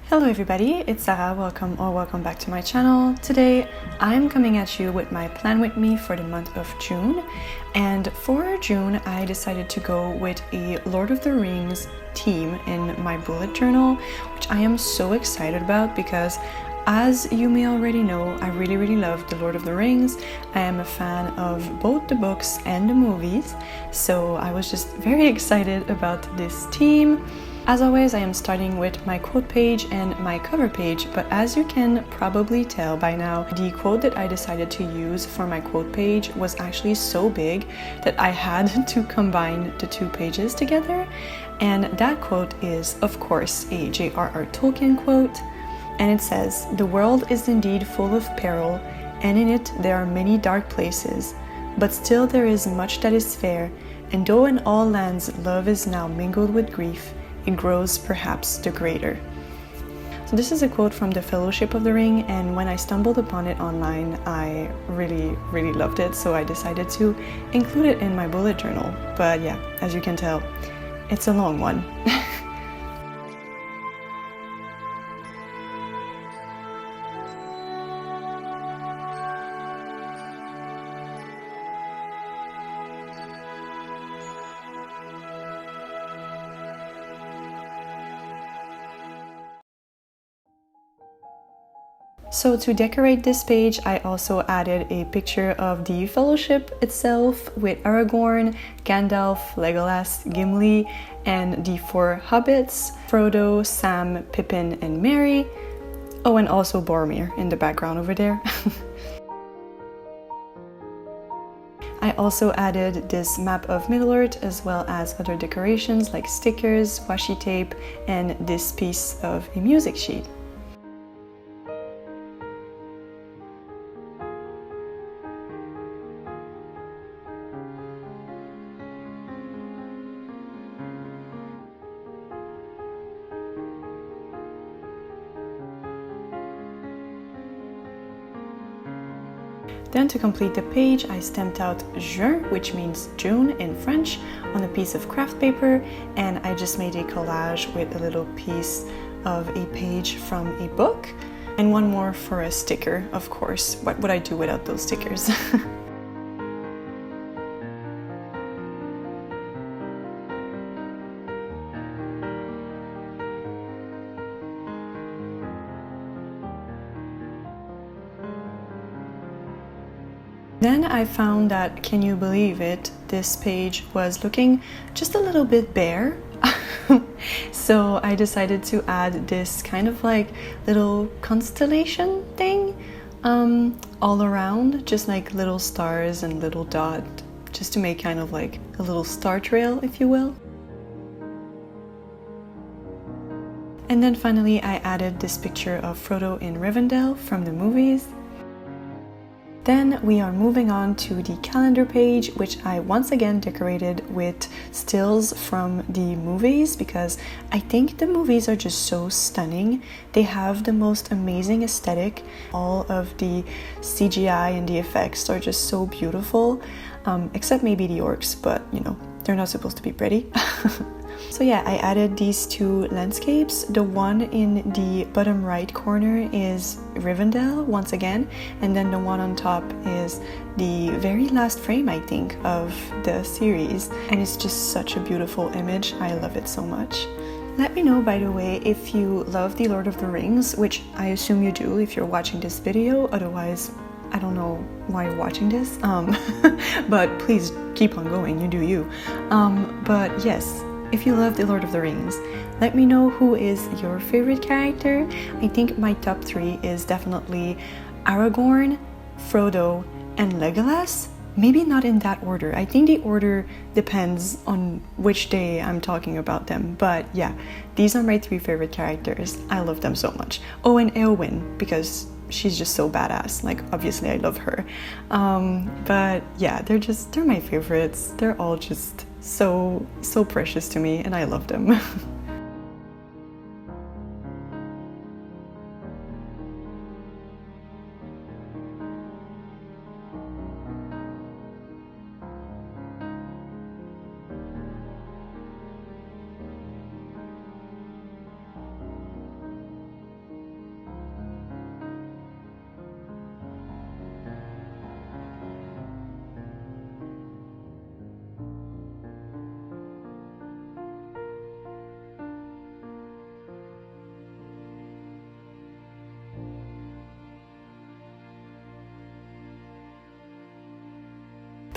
Hello everybody, it's Sara. Welcome back to my channel. Today I'm coming at you with my plan with me for the month of June. And for June I decided to go with a Lord of the Rings theme in my bullet journal, which I am so excited about because, as you may already know, I really love the Lord of the Rings. I am a fan of both the books and the movies, so I was just very excited about this theme. As always, I am starting with my quote page and my cover page, but as you can probably tell by now, the quote that I decided to use for my quote page was actually so big that I had to combine the two pages together. And that quote is, of course, a J.R.R. Tolkien quote. And it says, "The world is indeed full of peril, and in it there are many dark places. But still there is much that is fair, and though in all lands love is now mingled with grief, it grows perhaps the greater." So this is a quote from the Fellowship of the Ring, and when I stumbled upon it online, I really loved it, so I decided to include it in my bullet journal. But yeah, as you can tell, it's a long one. So to decorate this page, I also added a picture of the Fellowship itself with Aragorn, Gandalf, Legolas, Gimli, and the four hobbits, Frodo, Sam, Pippin, and Merry. Oh, and also Boromir in the background over there. I also added this map of Middle-earth as well as other decorations like stickers, washi tape, and this piece of a music sheet. Then to complete the page, I stamped out Juin, which means June in French, on a piece of craft paper, and I just made a collage with a little piece of a page from a book, and one more for a sticker, of course. What would I do without those stickers? Then I found that, can you believe it, this page was looking just a little bit bare. So I decided to add this kind of like little constellation thing all around, just like little stars and little dot, just to make kind of like a little star trail, if you will. And then finally I added this picture of Frodo in Rivendell from the movies. Then we are moving on to the calendar page, which I once again decorated with stills from the movies because I think the movies are just so stunning. They have the most amazing aesthetic. All of the CGI and the effects are just so beautiful, except maybe the orcs, but you know, they're not supposed to be pretty. So yeah, I added these two landscapes. The one in the bottom right corner is Rivendell once again, and then the one on top is the very last frame, I think, of the series, and it's just such a beautiful image. I love it so much. Let me know, by the way, if you love the Lord of the Rings, which I assume you do if you're watching this video, otherwise I don't know why you're watching this, but please keep on going, you do you. But yes, if you love the Lord of the Rings, let me know who is your favorite character. I think my top 3 is definitely Aragorn, Frodo, and Legolas. Maybe not in that order. I think the order depends on which day I'm talking about them. But yeah, these are my 3 favorite characters. I love them so much. Oh, and Eowyn, because she's just so badass. Like, obviously I love her. But yeah, they're my favorites. They're all just so precious to me, and I love them.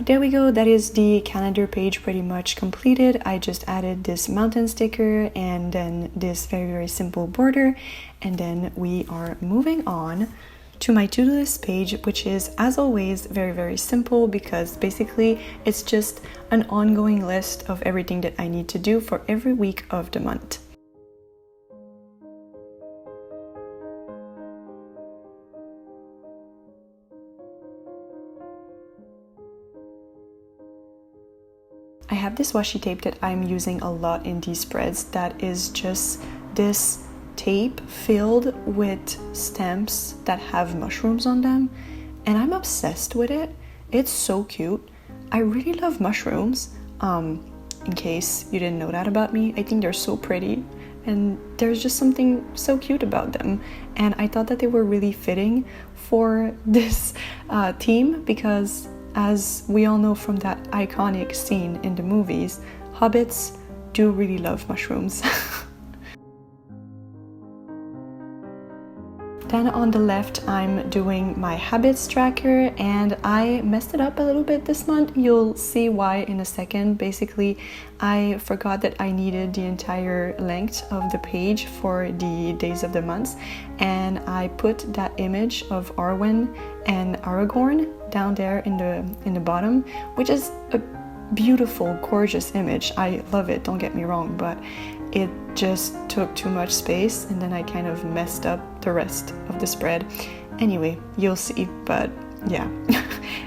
there we go. That is the calendar page pretty much completed. I just added this mountain sticker and then this very simple border, and then we are moving on to my to-do list page, which is, as always, very simple, because basically it's just an ongoing list of everything that I need to do for every week of the month. I have this washi tape that I'm using a lot in these spreads that is just this tape filled with stamps that have mushrooms on them, and I'm obsessed with it. It's so cute. I really love mushrooms. In case you didn't know that about me, I think they're so pretty and there's just something so cute about them, and I thought that they were really fitting for this theme, because as we all know from that iconic scene in the movies, hobbits do really love mushrooms. Then on the left, I'm doing my habits tracker, and I messed it up a little bit this month. You'll see why in a second. Basically, I forgot that I needed the entire length of the page for the days of the months, and I put that image of Arwen and Aragorn down there in the bottom, which is a beautiful, gorgeous image. I love it, don't get me wrong, but it just took too much space, and then I kind of messed up the rest of the spread. Anyway, you'll see, but yeah,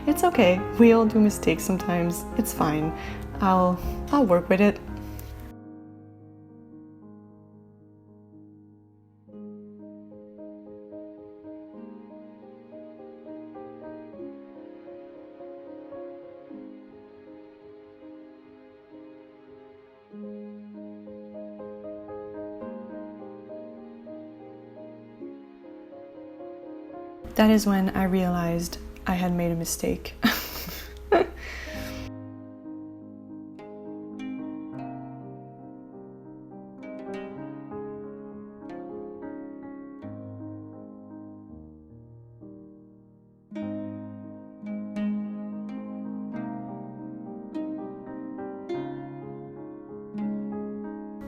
it's okay. We all do mistakes sometimes. It's fine. I'll work with it. That is when I realized I had made a mistake.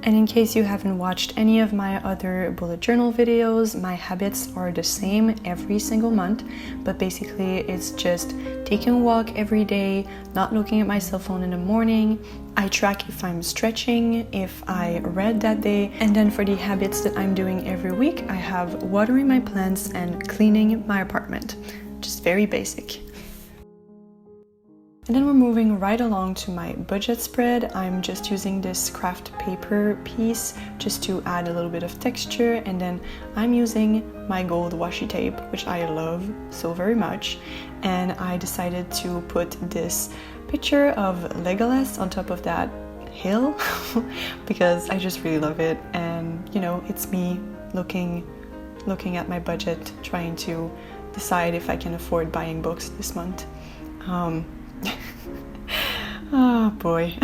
And in case you haven't watched any of my other bullet journal videos, my habits are the same every single month, but basically it's just taking a walk every day, not looking at my cell phone in the morning. I track if I'm stretching, if I read that day, and then for the habits that I'm doing every week, I have watering my plants and cleaning my apartment. Just very basic. And then we're moving right along to my budget spread. I'm just using this craft paper piece just to add a little bit of texture, and then I'm using my gold washi tape, which I love so very much, and I decided to put this picture of Legolas on top of that hill because I just really love it, and you know, it's me looking at my budget, trying to decide if I can afford buying books this month. Oh boy.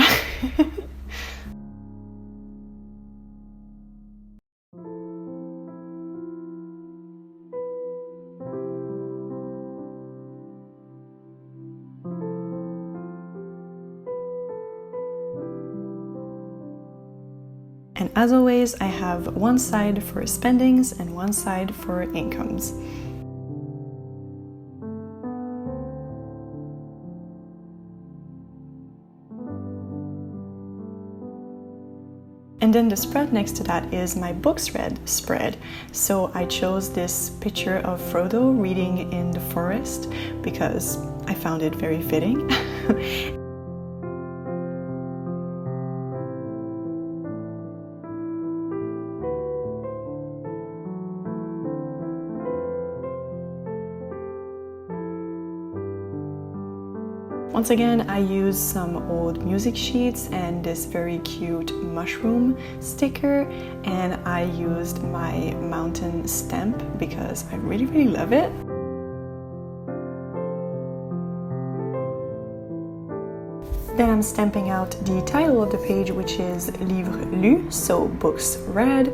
And as always, I have one side for spendings and one side for incomes. And then the spread next to that is my books read spread. So I chose this picture of Frodo reading in the forest because I found it very fitting. Once again, I used some old music sheets and this very cute mushroom sticker, and I used my mountain stamp because I really love it. Then I'm stamping out the title of the page, which is Livres lus, so books read.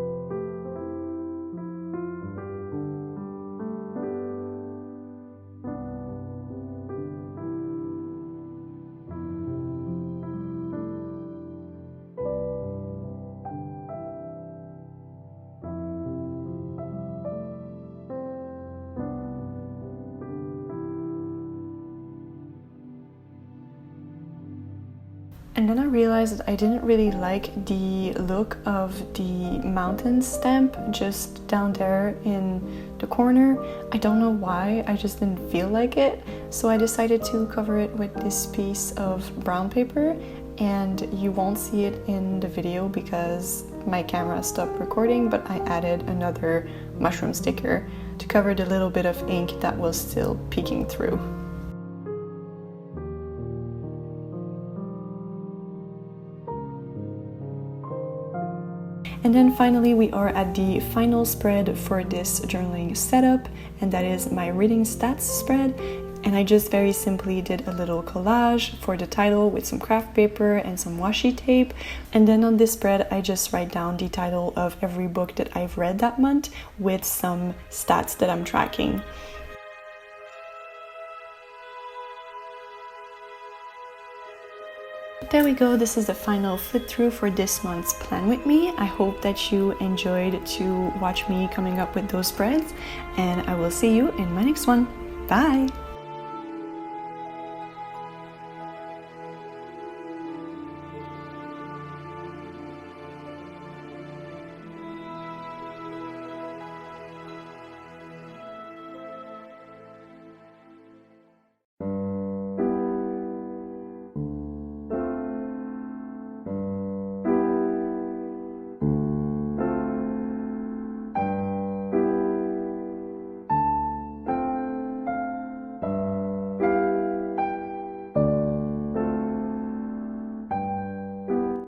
And then I realized that I didn't really like the look of the mountain stamp just down there in the corner. I don't know why, I just didn't feel like it. So I decided to cover it with this piece of brown paper, and you won't see it in the video because my camera stopped recording, but I added another mushroom sticker to cover the little bit of ink that was still peeking through. And then finally we are at the final spread for this journaling setup, and that is my reading stats spread. And I just very simply did a little collage for the title with some craft paper and some washi tape. And then on this spread I just write down the title of every book that I've read that month with some stats that I'm tracking. There we go, this is the final flip through for this month's Plan With Me. I hope that you enjoyed to watch me coming up with those spreads, and I will see you in my next one. Bye!